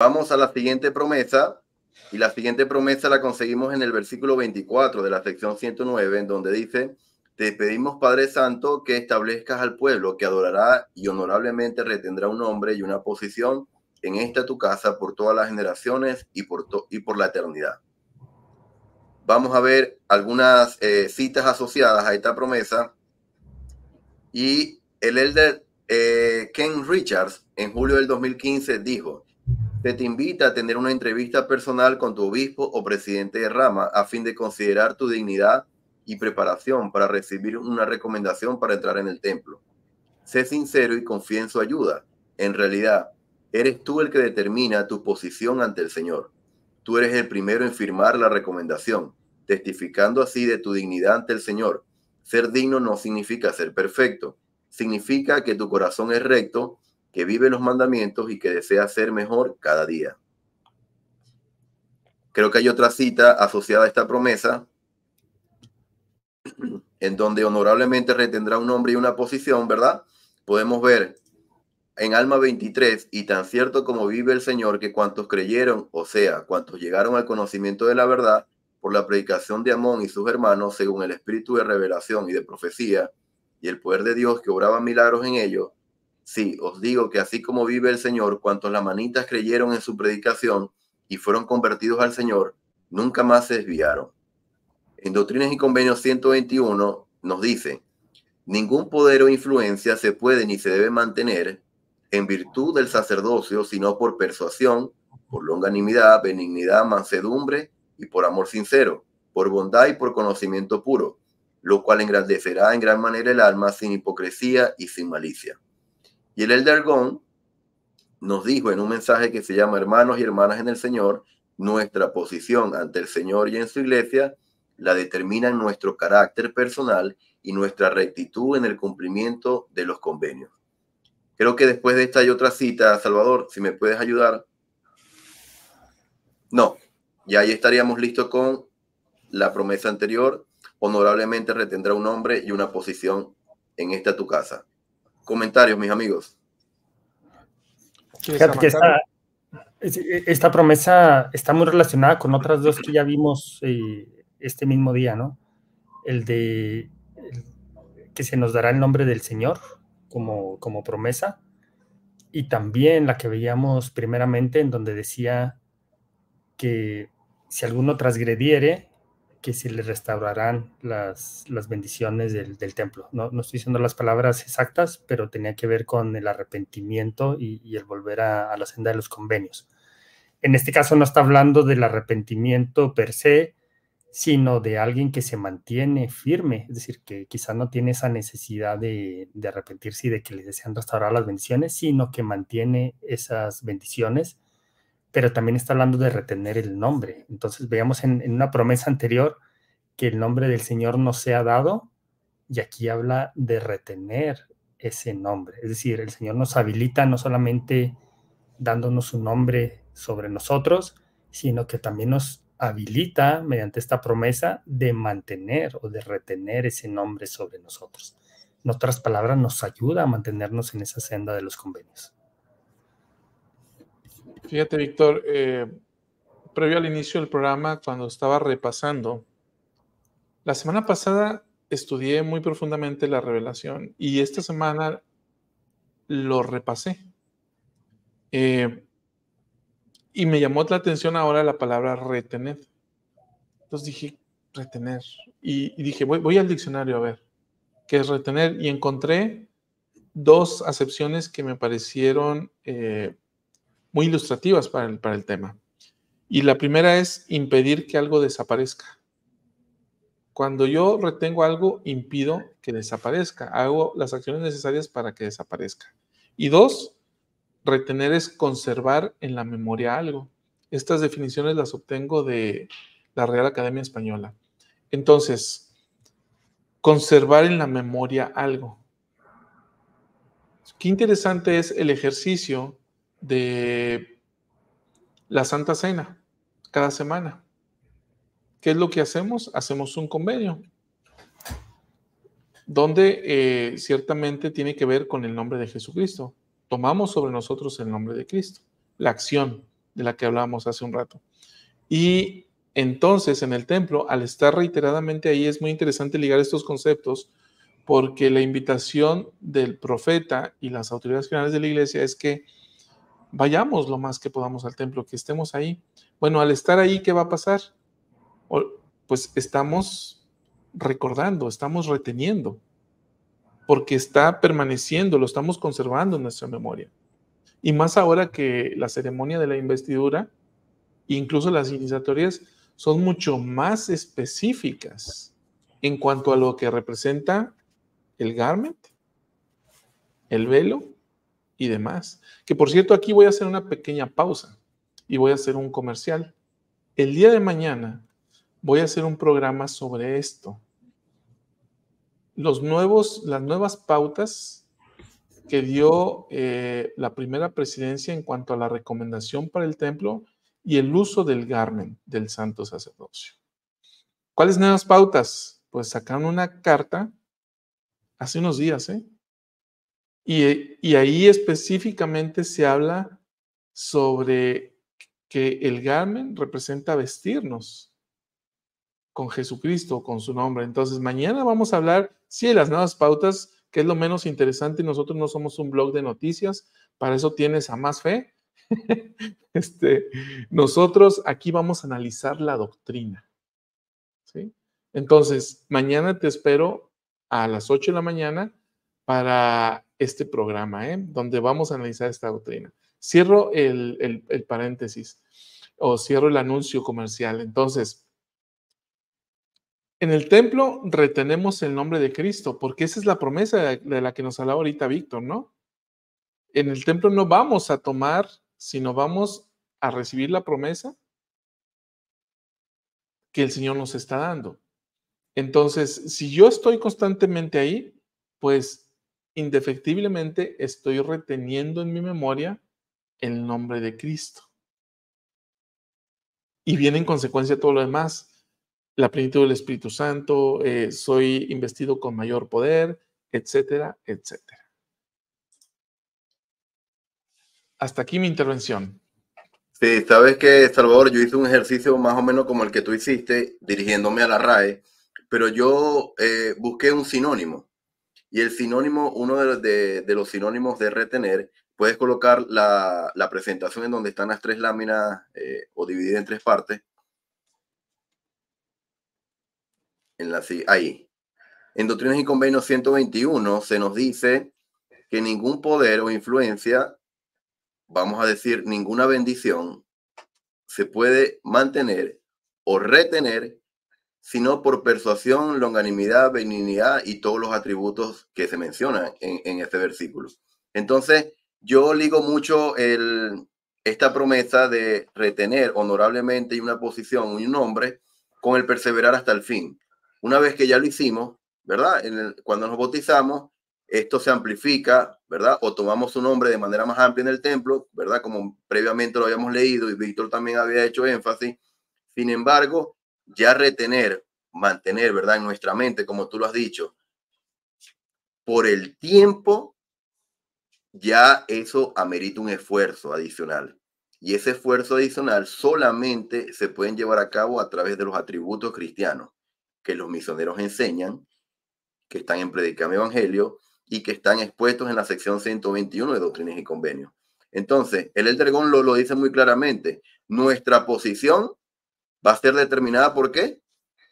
Vamos a la siguiente promesa, y la siguiente promesa la conseguimos en el versículo 24 de la sección 109, en donde dice: te pedimos, Padre Santo, que establezcas al pueblo que adorará y honorablemente retendrá un nombre y una posición en esta tu casa por todas las generaciones y por la eternidad. Vamos a ver algunas citas asociadas a esta promesa. Y el elder Ken Richards, en julio del 2015, dijo: se te invita a tener una entrevista personal con tu obispo o presidente de rama a fin de considerar tu dignidad y preparación para recibir una recomendación para entrar en el templo. Sé sincero y confía en su ayuda. En realidad, eres tú el que determina tu posición ante el Señor. Tú eres el primero en firmar la recomendación, testificando así de tu dignidad ante el Señor. Ser digno no significa ser perfecto. Significa que tu corazón es recto, que vive los mandamientos y que desea ser mejor cada día. Creo que hay otra cita asociada a esta promesa, en donde honorablemente retendrá un nombre y una posición, ¿verdad? Podemos ver en Alma 23: y tan cierto como vive el Señor, que cuantos creyeron, o sea, cuantos llegaron al conocimiento de la verdad, por la predicación de Amón y sus hermanos, según el espíritu de revelación y de profecía, y el poder de Dios que obraba milagros en ellos, sí, os digo que así como vive el Señor, cuantos lamanitas creyeron en su predicación y fueron convertidos al Señor, nunca más se desviaron. En Doctrinas y Convenios 121 nos dice: ningún poder o influencia se puede ni se debe mantener en virtud del sacerdocio, sino por persuasión, por longanimidad, benignidad, mansedumbre y por amor sincero, por bondad y por conocimiento puro, lo cual engrandecerá en gran manera el alma sin hipocresía y sin malicia. Y el elder Gon nos dijo en un mensaje que se llama Hermanos y Hermanas en el Señor: nuestra posición ante el Señor y en su iglesia la determinan nuestro carácter personal y nuestra rectitud en el cumplimiento de los convenios. Creo que después de esta hay otra cita, Salvador, si me puedes ayudar. No, ya ahí estaríamos listos con la promesa anterior: honorablemente retendrá un nombre y una posición en esta tu casa. Comentarios, mis amigos. Fíjate que esta promesa está muy relacionada con otras dos que ya vimos este mismo día, ¿no? El de que se nos dará el nombre del Señor como promesa, y también la que veíamos primeramente, en donde decía que si alguno transgrediere, que se le restaurarán las bendiciones del templo. No estoy diciendo las palabras exactas, pero tenía que ver con el arrepentimiento y el volver a la senda de los convenios. En este caso no está hablando del arrepentimiento per se, sino de alguien que se mantiene firme, es decir, que quizás no tiene esa necesidad de arrepentirse y de que le desean restaurar las bendiciones, sino que mantiene esas bendiciones, pero también está hablando de retener el nombre. Entonces veíamos en una promesa anterior que el nombre del Señor nos sea dado, y aquí habla de retener ese nombre. Es decir, el Señor nos habilita no solamente dándonos su nombre sobre nosotros, sino que también nos habilita mediante esta promesa de mantener o de retener ese nombre sobre nosotros. En otras palabras, nos ayuda a mantenernos en esa senda de los convenios. Fíjate, Víctor, previo al inicio del programa, cuando estaba repasando, la semana pasada estudié muy profundamente la revelación y esta semana lo repasé. Y me llamó la atención ahora la palabra retener. Entonces dije, retener. Y dije, voy al diccionario a ver qué es retener. Y encontré dos acepciones que me parecieron muy ilustrativas para el tema. Y la primera es impedir que algo desaparezca. Cuando yo retengo algo, impido que desaparezca. Hago las acciones necesarias para que desaparezca. Y dos, retener es conservar en la memoria algo. Estas definiciones las obtengo de la Real Academia Española. Entonces, conservar en la memoria algo. Qué interesante es el ejercicio de la Santa Cena cada semana. ¿Qué es lo que hacemos? Hacemos un convenio donde ciertamente tiene que ver con el nombre de Jesucristo. Tomamos sobre nosotros el nombre de Cristo, la acción de la que hablábamos hace un rato. Y entonces en el templo, al estar reiteradamente ahí, es muy interesante ligar estos conceptos, porque la invitación del profeta y las autoridades generales de la iglesia es que vayamos lo más que podamos al templo, que estemos ahí. Bueno, al estar ahí, ¿qué va a pasar? Pues estamos recordando, estamos reteniendo, porque está permaneciendo, lo estamos conservando en nuestra memoria. Y más ahora que la ceremonia de la investidura, incluso las iniciatorias, son mucho más específicas en cuanto a lo que representa el garment, el velo y demás. Que por cierto, aquí voy a hacer una pequeña pausa y voy a hacer un comercial. El día de mañana voy a hacer un programa sobre esto. Las nuevas pautas que dio la primera presidencia en cuanto a la recomendación para el templo y el uso del garment del santo sacerdocio. ¿Cuáles nuevas pautas? Pues sacaron una carta hace unos días, y ahí específicamente se habla sobre que el garment representa vestirnos con Jesucristo, con su nombre. Entonces, mañana vamos a hablar, sí, de las nuevas pautas, que es lo menos interesante. Nosotros no somos un blog de noticias, para eso tienes a Más Fe. Nosotros aquí vamos a analizar la doctrina, ¿sí? Entonces, mañana te espero a las 8 de la mañana para este programa, donde vamos a analizar esta doctrina. Cierro el paréntesis o cierro el anuncio comercial. Entonces, en el templo retenemos el nombre de Cristo, porque esa es la promesa de la que nos hablaba ahorita Víctor, ¿no? En el templo no vamos a tomar, sino vamos a recibir la promesa que el Señor nos está dando. Entonces, si yo estoy constantemente ahí, pues indefectiblemente estoy reteniendo en mi memoria el nombre de Cristo. Y viene en consecuencia todo lo demás. La plenitud del Espíritu Santo, soy investido con mayor poder, etcétera, etcétera. Hasta aquí mi intervención. Sí, sabes que, Salvador, yo hice un ejercicio más o menos como el que tú hiciste, dirigiéndome a la RAE, pero yo busqué un sinónimo. Y el sinónimo, uno de los sinónimos de retener, puedes colocar la presentación en donde están las tres láminas o dividida en tres partes. Ahí. En Doctrinas y Convenios 121 se nos dice que ningún poder o influencia, vamos a decir, ninguna bendición, se puede mantener o retener sino por persuasión, longanimidad, benignidad y todos los atributos que se mencionan en este versículo. Entonces, yo ligo mucho esta promesa de retener honorablemente una posición, un nombre, con el perseverar hasta el fin. Una vez que ya lo hicimos, ¿verdad? Cuando nos bautizamos, esto se amplifica, ¿verdad? O tomamos su nombre de manera más amplia en el templo, ¿verdad? Como previamente lo habíamos leído y Víctor también había hecho énfasis. Sin embargo, ya retener, mantener, ¿verdad? En nuestra mente, como tú lo has dicho, por el tiempo, ya eso amerita un esfuerzo adicional. Y ese esfuerzo adicional solamente se pueden llevar a cabo a través de los atributos cristianos que los misioneros enseñan, que están en Predicame Evangelio y que están expuestos en la sección 121 de Doctrinas y Convenios. Entonces, el Elder Gon lo dice muy claramente. Nuestra posición va a ser determinada ¿por qué?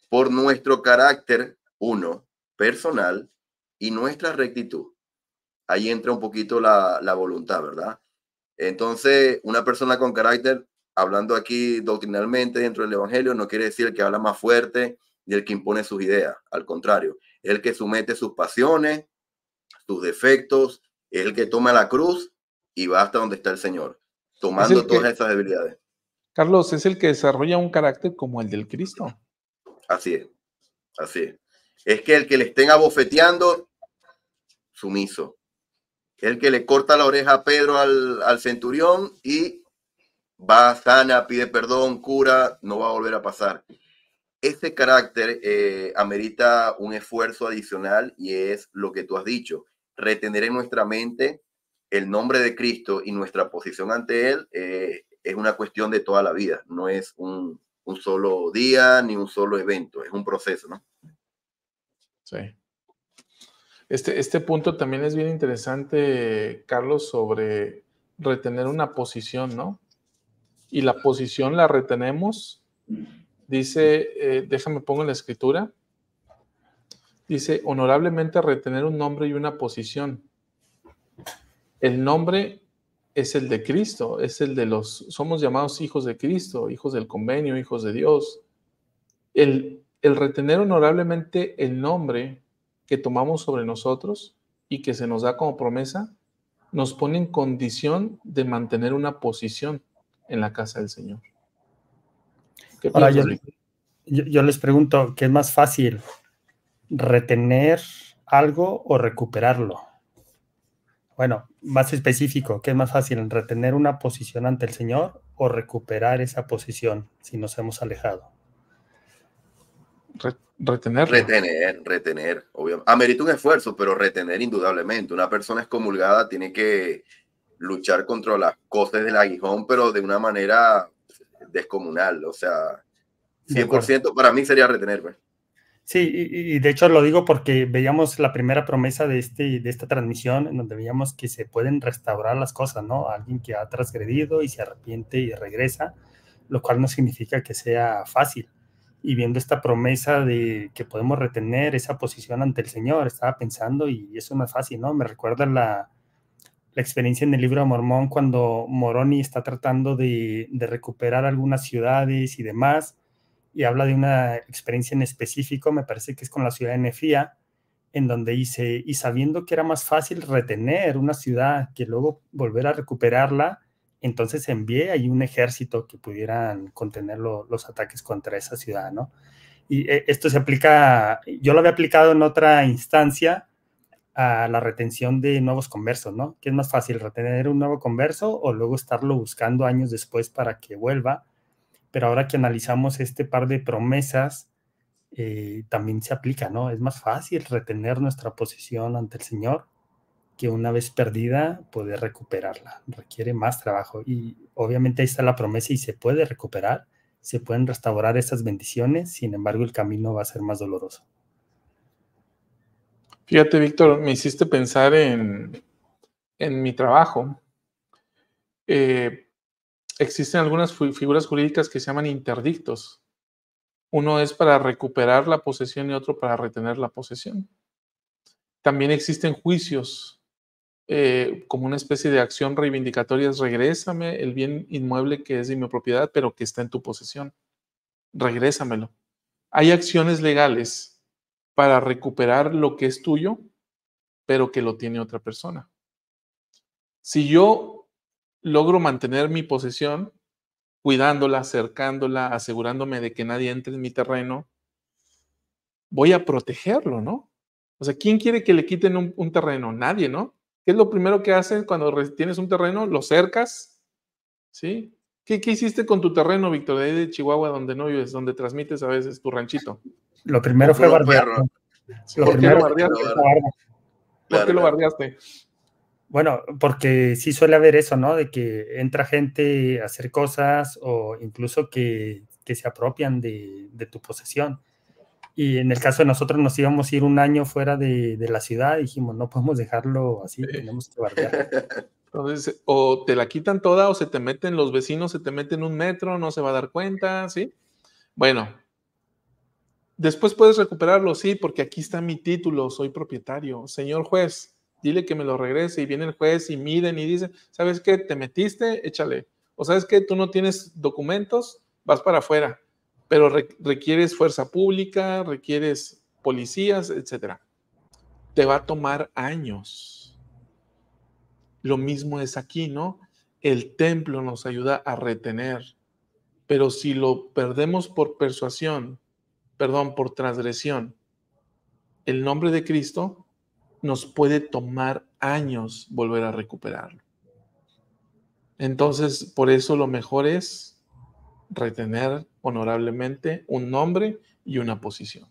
Por nuestro carácter, personal, y nuestra rectitud. Ahí entra un poquito la voluntad, ¿verdad? Entonces, una persona con carácter, hablando aquí doctrinalmente dentro del Evangelio, no quiere decir el que habla más fuerte y el que impone sus ideas. Al contrario, es el que somete sus pasiones, sus defectos, es el que toma la cruz y va hasta donde está el Señor, tomando todas esas debilidades. Carlos, es el que desarrolla un carácter como el del Cristo. Así es, así es. Es que el que le estén abofeteando, sumiso. El que le corta la oreja a Pedro al centurión y va, sana, pide perdón, cura, no va a volver a pasar. Este carácter amerita un esfuerzo adicional y es lo que tú has dicho, retener en nuestra mente el nombre de Cristo y nuestra posición ante Él es una cuestión de toda la vida, no es un solo día ni un solo evento, es un proceso, ¿no? Sí. Este punto también es bien interesante, Carlos, sobre retener una posición, ¿no? Y la posición la retenemos, dice, déjame pongo en la escritura, dice, honorablemente retener un nombre y una posición. El nombre es el de Cristo, es el de somos llamados hijos de Cristo, hijos del convenio, hijos de Dios. El retener honorablemente el nombre que tomamos sobre nosotros y que se nos da como promesa, nos pone en condición de mantener una posición en la casa del Señor. ¿Qué Ahora piensas? yo les pregunto, ¿qué es más fácil? ¿Retener algo o recuperarlo? Bueno, más específico, ¿qué es más fácil? ¿Retener una posición ante el Señor o recuperar esa posición si nos hemos alejado? Retenerlo. Retener, obviamente. Amerita un esfuerzo, pero retener indudablemente. Una persona excomulgada tiene que luchar contra las cosas del aguijón, pero de una manera descomunal. O sea, 100% para mí sería retener. Pues. Sí, y de hecho lo digo porque veíamos la primera promesa de esta transmisión, en donde veíamos que se pueden restaurar las cosas, ¿no? Alguien que ha transgredido y se arrepiente y regresa, lo cual no significa que sea fácil. Y viendo esta promesa de que podemos retener esa posición ante el Señor, estaba pensando, y eso no es fácil, ¿no? Me recuerda la experiencia en el libro de Mormón cuando Moroni está tratando de recuperar algunas ciudades y demás, y habla de una experiencia en específico, me parece que es con la ciudad de Nefía, en donde dice, y sabiendo que era más fácil retener una ciudad que luego volver a recuperarla, entonces envié ahí un ejército que pudieran contener los ataques contra esa ciudad, ¿no? Y esto se aplica, yo lo había aplicado en otra instancia a la retención de nuevos conversos, ¿no? ¿Qué es más fácil, retener un nuevo converso o luego estarlo buscando años después para que vuelva? Pero ahora que analizamos este par de promesas, también se aplica, ¿no? Es más fácil retener nuestra posición ante el Señor que una vez perdida poder recuperarla. Requiere más trabajo y obviamente ahí está la promesa y se puede recuperar, se pueden restaurar esas bendiciones, sin embargo el camino va a ser más doloroso. Fíjate, Víctor, me hiciste pensar en mi trabajo. Existen algunas figuras jurídicas que se llaman interdictos. Uno es para recuperar la posesión y otro para retener la posesión. También existen juicios como una especie de acción reivindicatoria. Regrésame el bien inmueble que es de mi propiedad, pero que está en tu posesión. Regrésamelo. Hay acciones legales para recuperar lo que es tuyo, pero que lo tiene otra persona. Si yo logro mantener mi posesión, cuidándola, cercándola, asegurándome de que nadie entre en mi terreno, voy a protegerlo, ¿no? O sea, ¿quién quiere que le quiten un terreno? Nadie, ¿no? ¿Qué es lo primero que hacen cuando tienes un terreno? Lo cercas, ¿sí? ¿Qué hiciste con tu terreno, Víctor, de ahí de Chihuahua, donde no vives, donde transmites a veces tu ranchito? Lo primero fue bardear. ¿Por qué lo bardeaste? ¿Por qué lo bardeaste? Bueno, porque sí suele haber eso, ¿no? De que entra gente a hacer cosas o incluso que se apropian de tu posesión. Y en el caso de nosotros nos íbamos a ir un año fuera de la ciudad y dijimos, no podemos dejarlo así, tenemos que bardear. Entonces, o te la quitan toda o se te meten los vecinos, se te meten 1 metro, no se va a dar cuenta, ¿sí? Bueno, después puedes recuperarlo, sí, porque aquí está mi título, soy propietario. Señor juez, dile que me lo regrese. Y viene el juez y miden y dice, ¿sabes qué? Te metiste, échale. O ¿sabes qué? Tú no tienes documentos, vas para afuera. Pero requieres fuerza pública, requieres policías, etcétera. Te va a tomar años. Lo mismo es aquí, ¿no? El templo nos ayuda a retener, pero si lo perdemos por persuasión, por transgresión, el nombre de Cristo nos puede tomar años volver a recuperarlo. Entonces, por eso lo mejor es retener honorablemente un nombre y una posición.